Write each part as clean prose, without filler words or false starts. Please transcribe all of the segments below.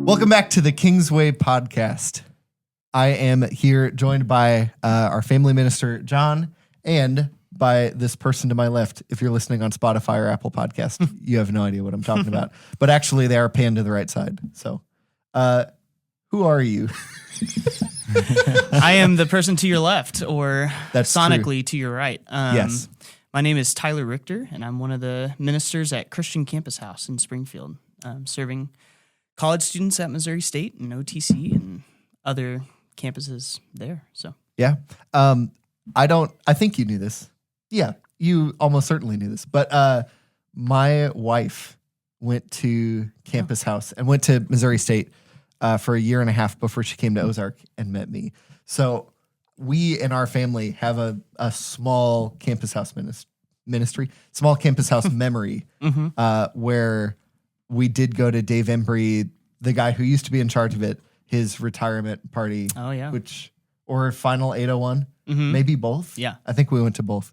Welcome back to the Kingsway podcast. I am here joined by our family minister, John, and by this person to my left. If you're listening on Spotify or Apple Podcast, you have no idea what I'm talking about. But actually, they are panned to the right side. So, who are you? I am the person to your left, or That's sonically true. to your right. Yes. My name is Tyler Richter, and I'm one of the ministers at Christian Campus House in Springfield, serving college students at Missouri State and OTC and other campuses there. So Yeah. I think you knew this. Yeah, you almost certainly knew this. But my wife went to Campus House and went to Missouri State for a year and a half before she came to Ozark and met me. So we in our family have a small Campus House ministry, small Campus House memory, where we did go to Dave Embry, the guy who used to be in charge of it, his retirement party. Oh, yeah. Or final 801, maybe both. Yeah. I think we went to both.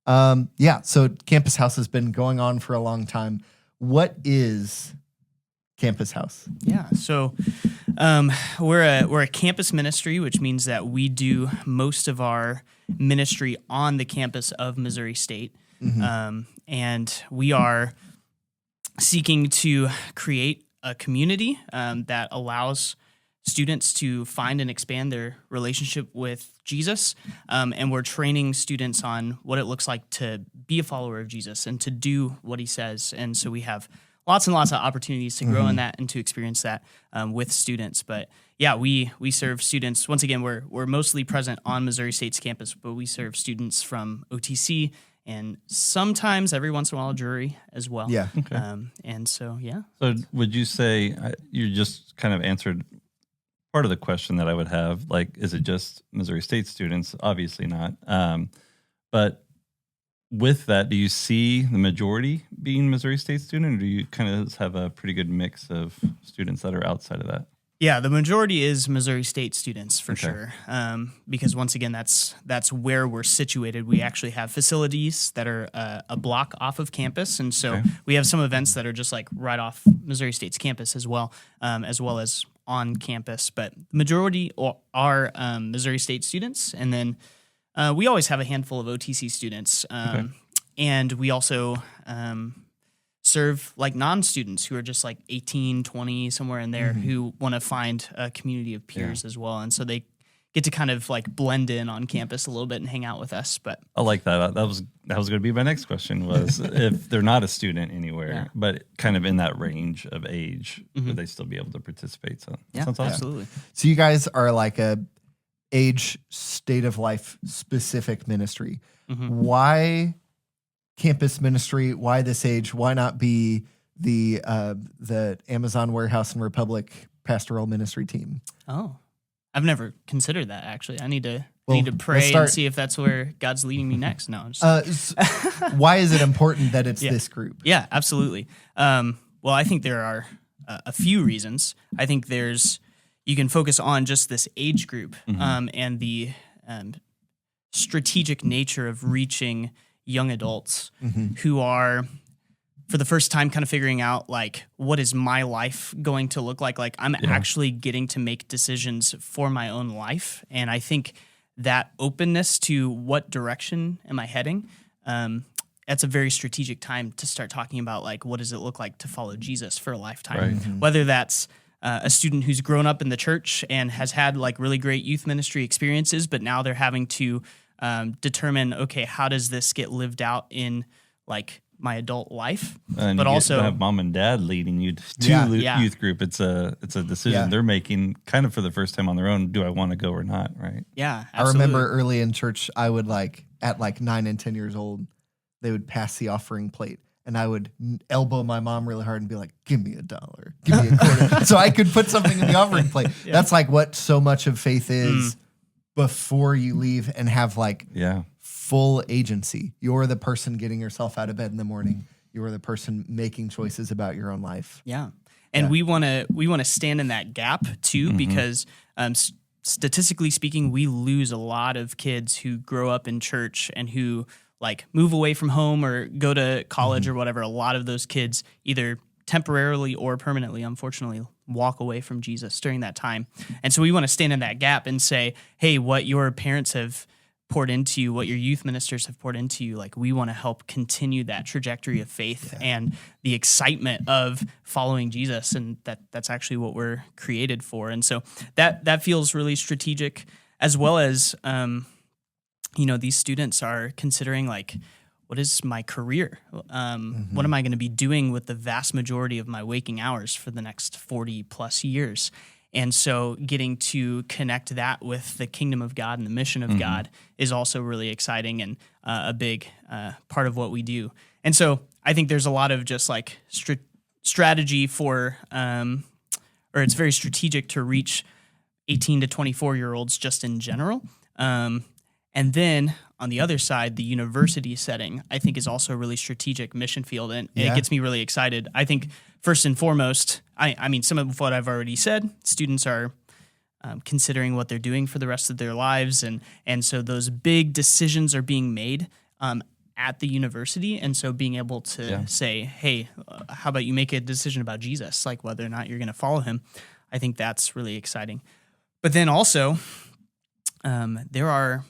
So Campus House has been going on for a long time. What is Campus House? Yeah, so we're a campus ministry, which means that we do most of our ministry on the campus of Missouri State, and we are seeking to create a community that allows students to find and expand their relationship with Jesus, and we're training students on what it looks like to be a follower of Jesus and to do what he says. And so we have lots and lots of opportunities to grow in that and to experience that with students. But yeah, we serve students. Once again, we're mostly present on Missouri State's campus, but we serve students from OTC and sometimes every once in a while Drury as well. Yeah. Okay. And so, yeah. So would you say you just kind of answered part of the question that I would have, like, is it just Missouri State students? Obviously not. But with that, do you see the majority being Missouri State student, or do you kind of have a pretty good mix of students that are outside of that? Yeah, the majority is Missouri State students for Okay. sure. Because once again, that's where we're situated. We actually have facilities that are a block off of campus, and so Okay. we have some events that are just like right off Missouri State's campus as well as on campus. But the majority are Missouri State students, and then we always have a handful of OTC students, and we also serve like non-students who are just like 18, 20, somewhere in there, who want to find a community of peers as well. And so they get to kind of like blend in on campus a little bit and hang out with us. But I like that. That was going to be my next question, was if they're not a student anywhere, but kind of in that range of age, would they still be able to participate? So yeah, sounds awesome. absolutely. So you guys are like a age, state of life specific ministry. Why campus ministry? Why this age? Why not be the Amazon Warehouse and Republic pastoral ministry team? Oh, I've never considered that actually. I need to Well, pray let's start- and see if that's where God's leading me next. No, I'm just Why is it important that it's this group? Yeah, absolutely. Well, I think there are a few reasons. I think you can focus on just this age group and the strategic nature of reaching young adults who are, for the first time, kind of figuring out, like, what is my life going to look like? Like, I'm actually getting to make decisions for my own life. And I think that openness to what direction am I heading, that's a very strategic time to start talking about, like, what does it look like to follow Jesus for a lifetime? Right. Whether that's a student who's grown up in the church and has had, like, really great youth ministry experiences, but now they're having to determine, okay, how does this get lived out in, like, my adult life? And but you also have mom and dad leading you to Yeah. youth group. It's a decision they're making kind of for the first time on their own. Do I want to go or not? Right. yeah, I absolutely. remember early in church, I would at 9 and 10 years old, they would pass the offering plate. And I would elbow my mom really hard and be like, give me $1, give me a quarter. So I could put something in the offering plate. That's like what so much of faith is before you leave and have full agency. You're the person getting yourself out of bed in the morning. You're the person making choices about your own life. Yeah. And we want to stand in that gap too, because statistically speaking, we lose a lot of kids who grow up in church and who like move away from home or go to college or whatever. A lot of those kids either temporarily or permanently, unfortunately, walk away from Jesus during that time. And so we want to stand in that gap and say, hey, what your parents have poured into you, what your youth ministers have poured into you, like we want to help continue that trajectory of faith and the excitement of following Jesus. And that's actually what we're created for. And so that feels really strategic, as well as, these students are considering like, what is my career? What am I going to be doing with the vast majority of my waking hours for the next 40 plus years? And so getting to connect that with the kingdom of God and the mission of God is also really exciting and a big part of what we do. And so I think there's a lot of just like strategy for, or it's very strategic to reach 18 to 24-year-olds just in general. And then on the other side, the university setting, I think, is also a really strategic mission field, and it gets me really excited. I think first and foremost, I mean, some of what I've already said, students are considering what they're doing for the rest of their lives, and so those big decisions are being made at the university, and so being able to say, hey, how about you make a decision about Jesus, like whether or not you're going to follow him, I think that's really exciting. But then also, there are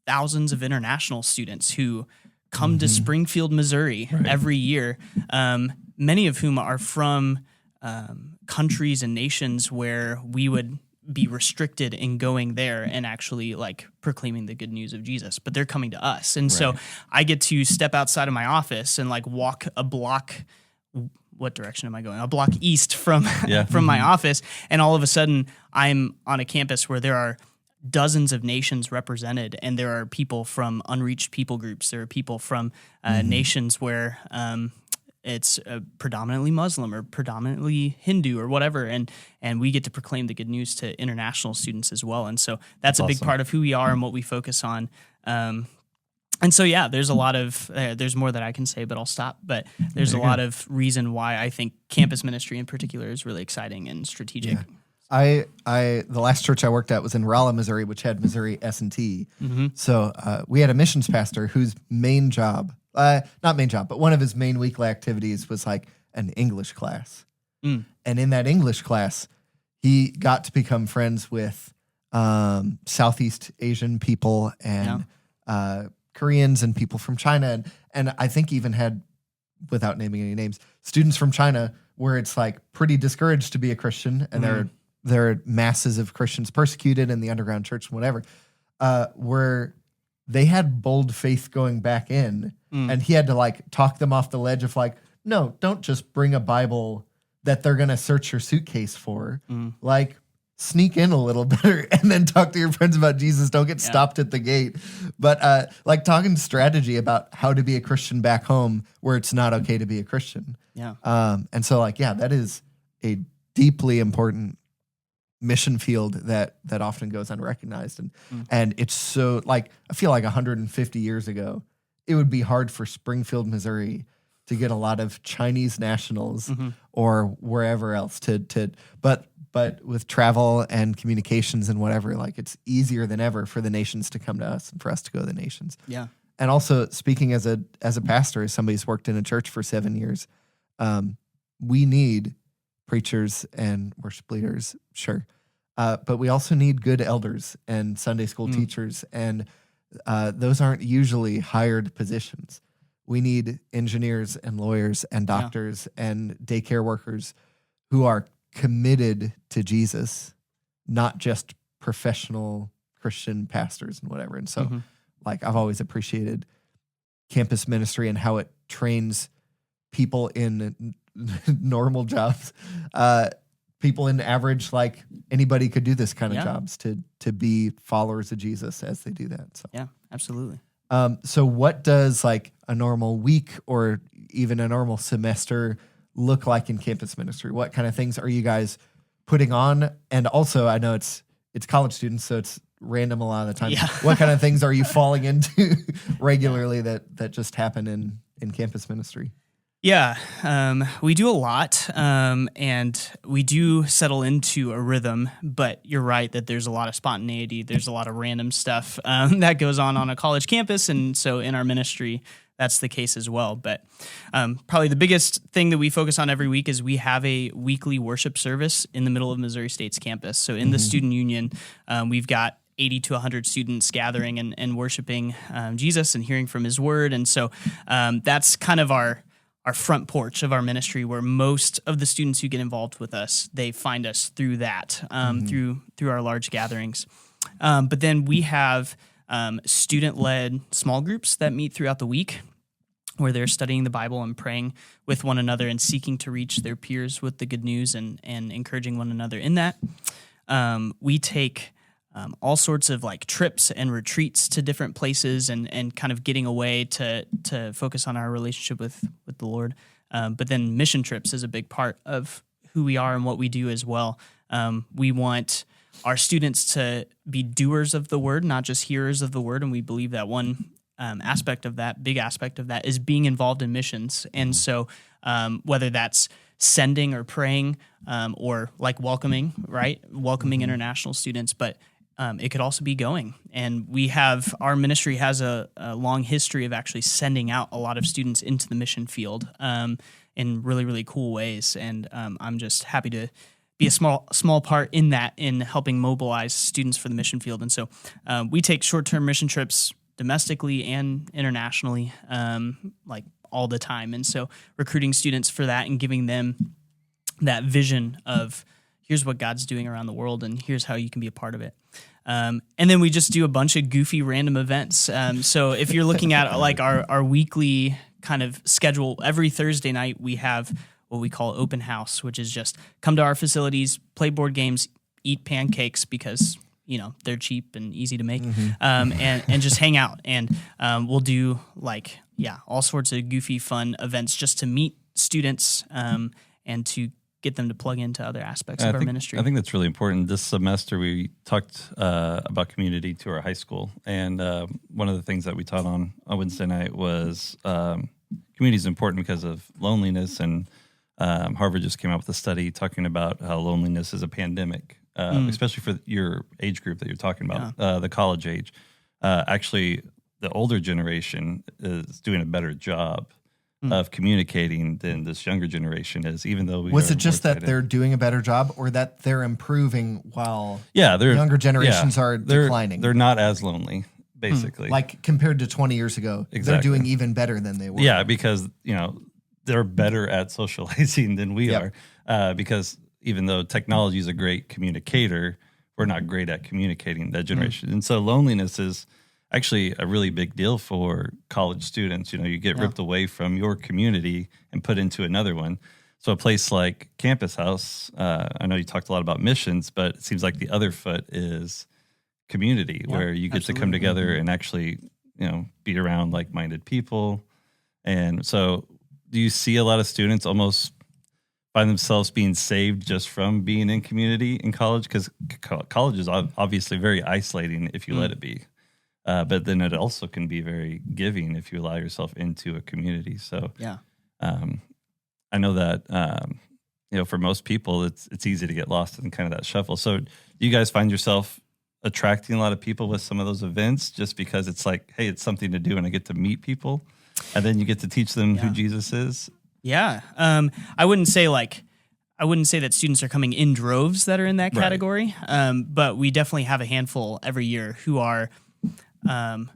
thousands of international students who come to Springfield, Missouri every year, many of whom are from countries and nations where we would be restricted in going there and actually like proclaiming the good news of Jesus, but they're coming to us. And so I get to step outside of my office and like walk a block. What direction am I going? A block east from from my office. And all of a sudden I'm on a campus where there are dozens of nations represented, and there are people from unreached people groups. There are people from nations where it's predominantly Muslim or predominantly Hindu or whatever, and we get to proclaim the good news to international students as well. And so that's a big part of who we are and what we focus on. And so, there's a lot of, there's more that I can say, but I'll stop. But there's a lot of reason why I think campus ministry in particular is really exciting and strategic. Yeah. The last church I worked at was in Rolla, Missouri, which had Missouri S&T. So we had a missions pastor whose main job, not main job, but one of his main weekly activities was like an English class. And in that English class, he got to become friends with Southeast Asian people and Koreans and people from China. And I think even had, without naming any names, students from China where it's like pretty discouraged to be a Christian, and there are masses of Christians persecuted in the underground church and whatever, where they had bold faith going back in, and he had to like talk them off the ledge of like, no, don't just bring a Bible that they're going to search your suitcase for. Like, sneak in a little better and then talk to your friends about Jesus. Don't get stopped at the gate. But like talking strategy about how to be a Christian back home where it's not okay to be a Christian. And so like, that is a deeply important mission field that often goes unrecognized. And it's so like, I feel like 150 years ago, it would be hard for Springfield, Missouri to get a lot of Chinese nationals or wherever else but with travel and communications and whatever, like it's easier than ever for the nations to come to us and for us to go to the nations. And also speaking as a pastor, as somebody who's worked in a church for 7 years, we need preachers and worship leaders, sure. But we also need good elders and Sunday school teachers, and those aren't usually hired positions. We need engineers and lawyers and doctors and daycare workers who are committed to Jesus, not just professional Christian pastors and whatever. And so like I've always appreciated campus ministry and how it trains people in normal jobs, people in average, like anybody could do this kind of jobs to be followers of Jesus as they do that. So Absolutely. So what does like a normal week or even a normal semester look like in campus ministry? What kind of things are you guys putting on? And also, I know it's college students, so it's random a lot of the time. What kind of things are you falling into regularly that just happen in campus ministry? We do a lot, and we do settle into a rhythm, but you're right that there's a lot of spontaneity. There's a lot of random stuff that goes on a college campus, and so in our ministry, that's the case as well. But probably the biggest thing that we focus on every week is we have a weekly worship service in the middle of Missouri State's campus. So in the student union, we've got 80 to 100 students gathering and worshiping Jesus and hearing from his word. And so that's kind of our front porch of our ministry, where most of the students who get involved with us, they find us through that, through our large gatherings. But then we have student-led small groups that meet throughout the week, where they're studying the Bible and praying with one another and seeking to reach their peers with the good news and encouraging one another in that. We take all sorts of like trips and retreats to different places and kind of getting away to focus on our relationship with the Lord. But then mission trips is a big part of who we are and what we do as well. We want our students to be doers of the word, not just hearers of the word. And we believe that one big aspect of that is being involved in missions. And so whether that's sending or praying or like welcoming international students, but it could also be going. And our ministry has a long history of actually sending out a lot of students into the mission field in really, really cool ways. And I'm just happy to be a small part in that, in helping mobilize students for the mission field. And so we take short-term mission trips domestically and internationally, like all the time. And so recruiting students for that and giving them that vision of here's what God's doing around the world and here's how you can be a part of it. And then we just do a bunch of goofy random events. So if you're looking at like our weekly kind of schedule, every Thursday night we have what we call open house, which is just come to our facilities, play board games, eat pancakes because they're cheap and easy to make, and just hang out. And we'll do all sorts of goofy fun events just to meet students and to get them to plug into other aspects of our ministry. I think that's really important. This semester we talked about community to our high school, and one of the things that we taught on Wednesday night was community is important because of loneliness, and Harvard just came out with a study talking about how loneliness is a pandemic. Especially for your age group that you're talking about, the college age. Actually, the older generation is doing a better job of communicating than this younger generation is, even though was it just that they're doing a better job, or that they're improving while younger generations are declining? They're not as lonely, basically. Like compared to 20 years ago, they're doing even better than they were. Yeah, because they're better at socializing than we are, because even though technology is a great communicator, we're not great at communicating, that generation. And so loneliness is actually a really big deal for college students. You get ripped away from your community and put into another one. So a place like Campus House, I know you talked a lot about missions, but it seems like the other foot is community, where you get to come together and actually, be around like-minded people. And so do you see a lot of students almost find themselves being saved just from being in community in college? Because college is obviously very isolating if you let it be. But then it also can be very giving if you allow yourself into a community. So I know that, for most people, it's easy to get lost in kind of that shuffle. So do you guys find yourself attracting a lot of people with some of those events just because it's like, hey, it's something to do and I get to meet people and then you get to teach them who Jesus is? Yeah. I wouldn't say that students are coming in droves that are in that category. But we definitely have a handful every year who are kind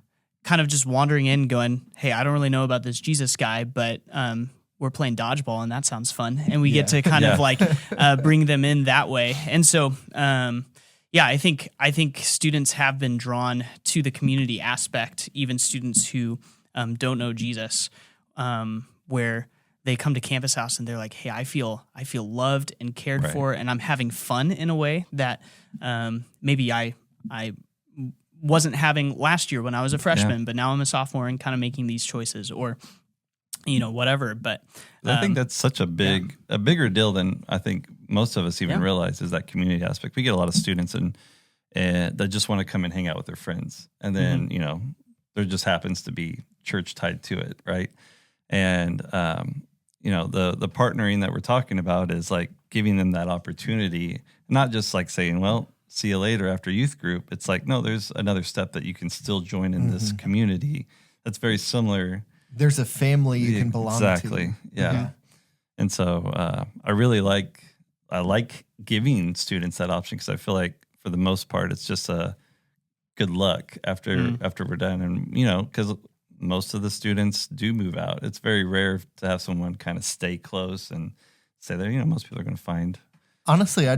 of just wandering in going, hey, I don't really know about this Jesus guy, but we're playing dodgeball and that sounds fun. And we get to kind of bring them in that way. And so, I think students have been drawn to the community aspect, even students who don't know Jesus, where they come to Campus House and they're like, hey, I feel loved and cared for, and I'm having fun in a way that maybe I wasn't having last year when I was a freshman, but now I'm a sophomore and kind of making these choices or, whatever. But I think that's such a bigger deal than I think most of us even realize, is that community aspect. We get a lot of students and that just want to come and hang out with their friends. And then, there just happens to be church tied to it. Right. And, the partnering that we're talking about is like giving them that opportunity, not just like saying, well, see you later after youth group. It's like, no, there's another step that you can still join in this community that's very similar There's a family you can belong exactly. to. Yeah. And so I really like giving students that option because I feel like for the most part it's just a good luck after we're done, and because most of the students do move out. It's very rare to have someone kind of stay close and stay there. Most people are going to find. Honestly,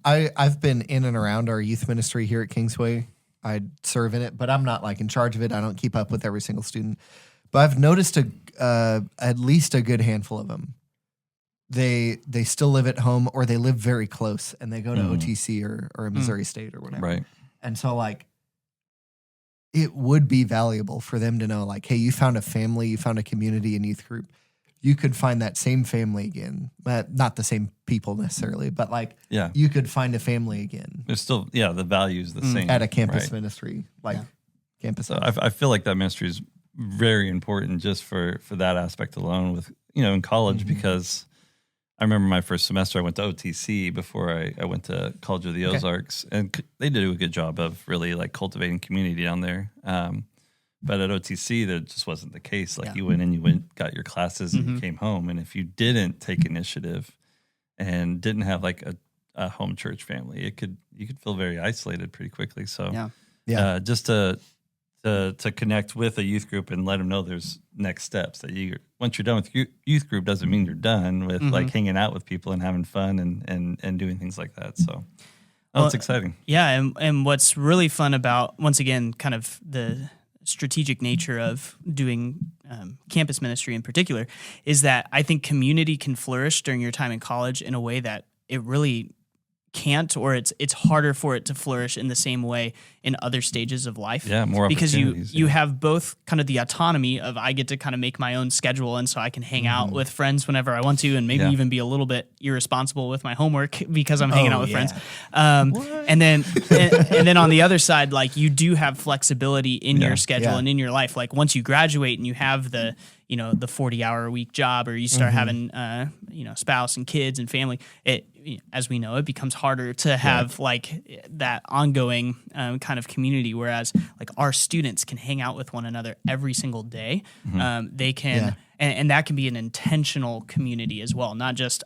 I've been in and around our youth ministry here at Kingsway. I serve in it, but I'm not like in charge of it. I don't keep up with every single student, but I've noticed at least a good handful of them. They still live at home, or they live very close, and they go to OTC or Missouri State or whatever. Right. And so like, it would be valuable for them to know, like, hey, you found a family, you found a community and youth group. You could find that same family again. Not the same people necessarily, but like, you could find a family again. There's still, the value's the same. At a campus ministry, like campus. So I feel like that ministry is very important just for that aspect alone with, in college, because I remember my first semester I went to OTC before I went to College of the Ozarks, and they did a good job of really like cultivating community down there. But at OTC, that just wasn't the case. Like you went, got your classes, and you came home. And if you didn't take initiative and didn't have like a home church family, you could feel very isolated pretty quickly. So just to connect with a youth group and let them know there's next steps that once you're done with youth group doesn't mean you're done with like hanging out with people and having fun and doing things like that. So it's exciting. Yeah. And what's really fun about, once again, kind of the strategic nature of doing campus ministry in particular, is that I think community can flourish during your time in college in a way that it really can't, or it's harder for it to flourish in the same way in other stages of life. Yeah, more because opportunities. you have both kind of the autonomy of I get to kind of make my own schedule, and so I can hang out with friends whenever I want to, and maybe even be a little bit irresponsible with my homework because I'm hanging out with friends. And then on the other side, like you do have flexibility in your schedule and in your life. Like once you graduate and you have the 40-hour-a-week job, or you start having spouse and kids and family, as we know, it becomes harder to have like that ongoing kind of community. Whereas like our students can hang out with one another every single day. They can, and that can be an intentional community as well. Not just,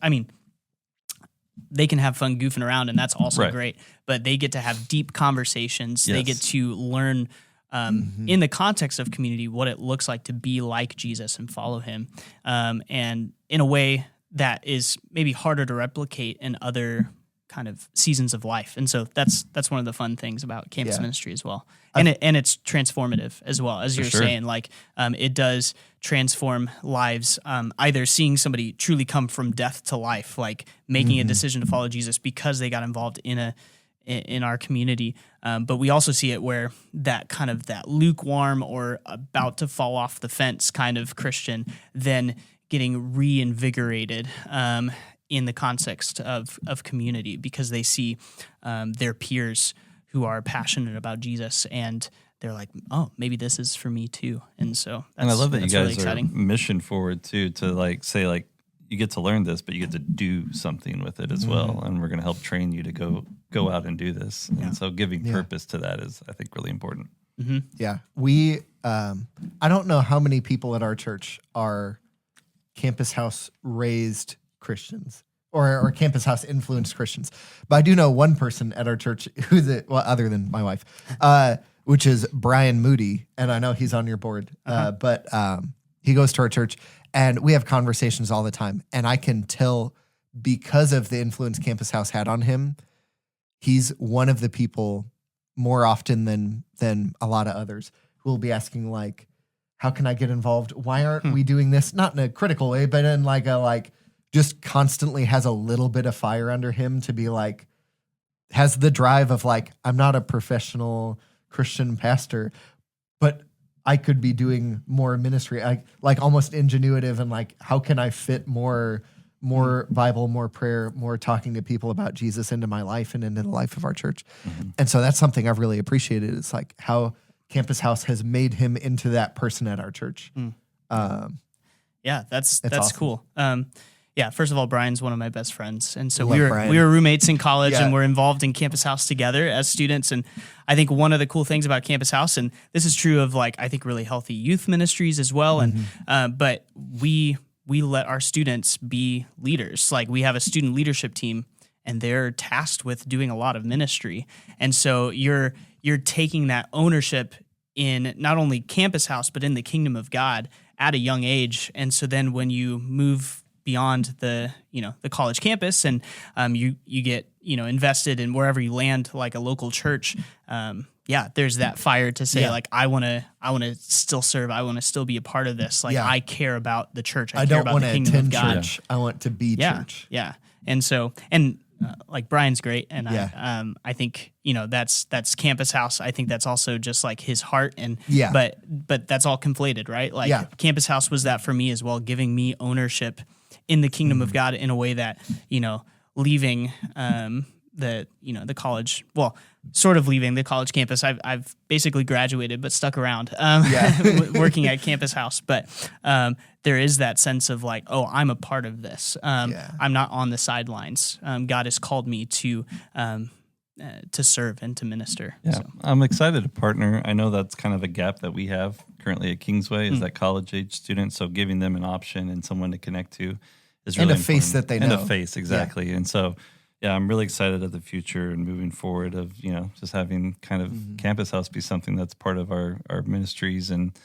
they can have fun goofing around, and that's also great, but they get to have deep conversations. They get to learn in the context of community what it looks like to be like Jesus and follow him, and in a way that is maybe harder to replicate in other kind of seasons of life. And so that's one of the fun things about campus ministry as well. And it's transformative as well, as you're saying, like it does transform lives, either seeing somebody truly come from death to life, like making a decision to follow Jesus because they got involved in our community. But we also see it where that kind of that lukewarm or about to fall off the fence kind of Christian then getting reinvigorated in the context of community, because they see their peers who are passionate about Jesus, and they're like, oh, maybe this is for me too. And so and I love that you guys really exciting. Are mission forward too, to like say like you get to learn this, but you get to do something with it as well. And we're going to help train you to go out and do this. And so giving purpose to that is, I think, really important. Yeah. We, I don't know how many people at our church are campus house raised Christians or campus house influenced Christians. But I do know one person at our church other than my wife, which is Brian Moody. And I know he's on your board, but he goes to our church. And we have conversations all the time. And I can tell, because of the influence Campus House had on him, he's one of the people more often than a lot of others who will be asking, like, how can I get involved? Why aren't we doing this? Not in a critical way, but in just constantly has a little bit of fire under him to be like, has the drive of like, I'm not a professional Christian pastor, but I could be doing more ministry, like almost ingenuitive, and like, how can I fit more Bible, more prayer, more talking to people about Jesus into my life and into the life of our church. And so that's something I've really appreciated. It's like how Campus House has made him into that person at our church. Yeah, that's awesome. cool. Yeah, first of all, Brian's one of my best friends, and so Love we Brian. were roommates in college, Yeah. and we're involved in Campus House together as students. And I think one of the cool things about Campus House, and this is true of like I think really healthy youth ministries as well, and but we let our students be leaders. Like we have a student leadership team, and they're tasked with doing a lot of ministry, and so you're taking that ownership in not only Campus House but in the kingdom of God at a young age. And so then when you move beyond the college campus and you get invested in wherever you land, like a local church, there's that fire to say like I want to still serve, I want to still be a part of this, like I care about the church, I care don't about want the to kingdom of attend God. church. I want to be church. And so like Brian's great, and I think that's Campus House. I think that's also just like his heart, and but that's all conflated, right? Like Campus House was that for me as well, giving me ownership in the kingdom of God in a way that leaving the college, well, sort of leaving the college campus. I've basically graduated, but stuck around working at Campus House. But there is that sense of like, oh, I'm a part of this. I'm not on the sidelines. God has called me to serve and to minister. Yeah, so. I'm excited to partner. I know that's kind of a gap that we have currently at Kingsway is that college age students. So giving them an option and someone to connect to is really and a face important. that they know. And a face, exactly. Yeah. And so, yeah, I'm really excited at the future and moving forward of, just having kind of Campus House be something that's part of our ministries and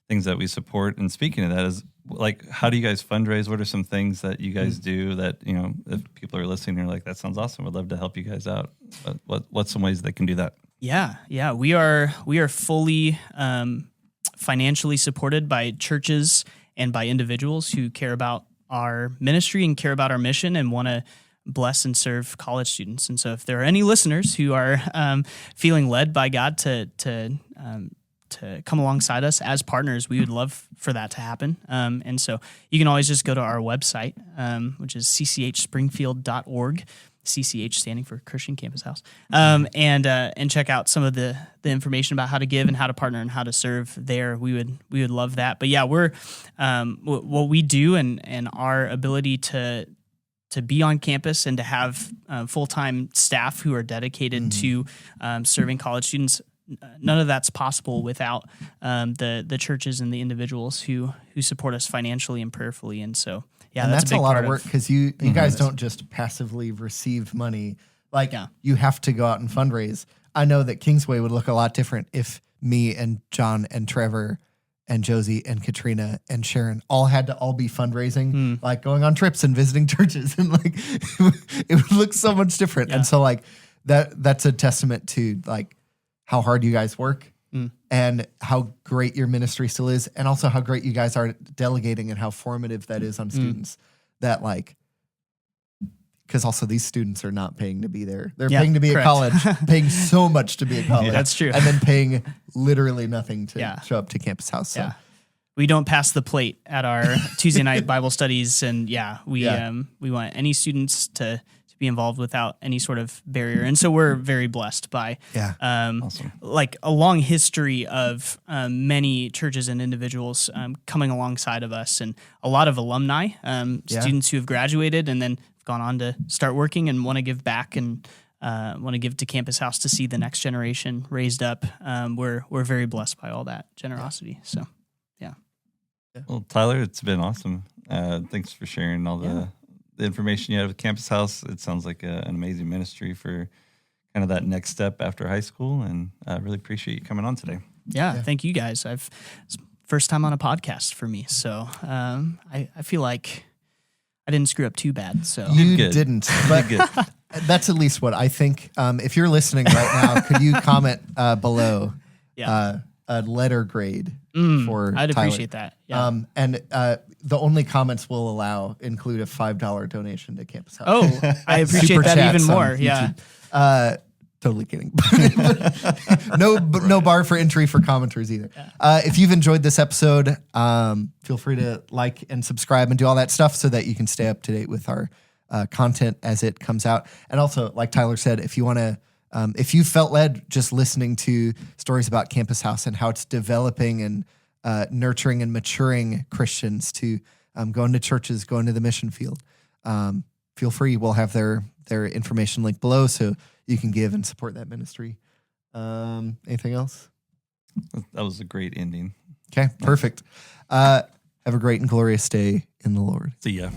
things that we support. And speaking of that is like, how do you guys fundraise? What are some things that you guys do that, if people are listening, they're like, that sounds awesome. I'd love to help you guys out. What's some ways they can do that? Yeah. We are fully financially supported by churches and by individuals who care about our ministry and care about our mission and want to bless and serve college students. And so if there are any listeners who are feeling led by God to come alongside us as partners, we would love for that to happen. And so you can always just go to our website, which is cchspringfield.org, CCH standing for Christian Campus House, and check out some of the information about how to give and how to partner and how to serve there. We would love that. But yeah, we're what we do and our ability to be on campus and to have full-time staff who are dedicated to serving college students. None of that's possible without the churches and the individuals who support us financially and prayerfully. And so, yeah, and that's that's a big lot part of work because you guys don't just passively receive money. Like you have to go out and fundraise. I know that Kingsway would look a lot different if me and John and Trevor and Josie and Katrina and Sharon all had to be fundraising, like going on trips and visiting churches, and like it would look so much different. Yeah. And so like that's a testament to like how hard you guys work and how great your ministry still is, and also how great you guys are delegating and how formative that is on students. That like, because also these students are not paying to be there. They're paying to be at college, paying so much to be at college. That's true. And then paying literally nothing to show up to Campus House. So. Yeah. We don't pass the plate at our Tuesday night Bible studies. And we want any students to be involved without any sort of barrier. And so we're very blessed by awesome. like a long history of many churches and individuals coming alongside of us, and a lot of alumni, students who have graduated and then gone on to start working and want to give back and want to give to Campus House to see the next generation raised up. We're very blessed by all that generosity. So, yeah. Well, Tyler, it's been awesome. Thanks for sharing all the information you have at Campus House. It sounds like an amazing ministry for kind of that next step after high school, and I really appreciate you coming on today. Yeah, thank you guys. It's first time on a podcast for me, so I feel like I didn't screw up too bad. So you didn't, but that's at least what I think. If you're listening right now, could you comment below a letter grade for I'd Tyler? appreciate that. Yeah. And the only comments we'll allow include a $5 donation to Campus House. Oh, I appreciate Super that chats even on more. Yeah. YouTube. Totally kidding. No bar for entry for commenters either. If you've enjoyed this episode, feel free to like and subscribe and do all that stuff so that you can stay up to date with our content as it comes out. And also, like Tyler said, if you want to, if you felt led just listening to stories about Campus House and how it's developing and nurturing and maturing Christians to go into churches, go into the mission field, feel free. We'll have their information link below so you can give and support that ministry. Anything else? That was a great ending. Okay, perfect. Have a great and glorious day in the Lord. See ya.